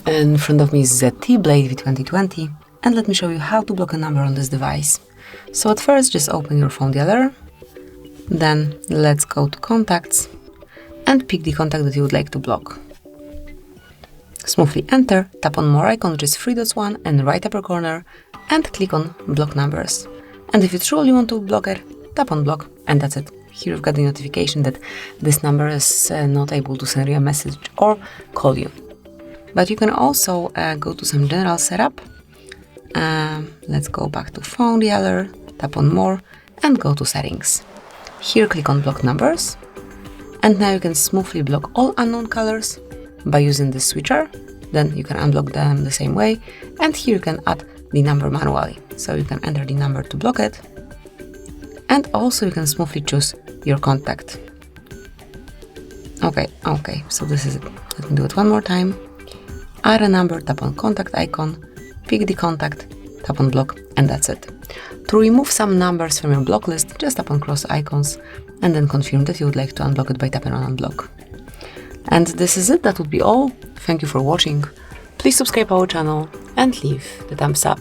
In front of me is ZTE Blade V2020, and let me show you how to block a number on this device. So at first, just open your phone dialer, then let's go to Contacts and pick the contact that you would like to block. Smoothly enter, tap on More icon, which is 3 dots one in the right upper corner, and click on Block Numbers. And if you truly want to block it, tap on Block, and that's it. Here you've got the notification that this number is not able to send you a message or call you. But you can also go to some general setup. Let's go back to phone dialer, tap on More, and go to Settings. Here click on Block Numbers, and now you can smoothly block all unknown colors by using this switcher. Then you can unblock them the same way, and here you can add the number manually. So you can enter the number to block it, and also you can smoothly choose your contact. Okay, so this is it. Let me do it one more time. Add a number, tap on contact icon, pick the contact, tap on block, and that's it. To remove some numbers from your block list, just tap on cross icons and then confirm that you would like to unblock it by tapping on unblock. And this is it, that would be all. Thank you for watching. Please subscribe our channel and leave the thumbs up.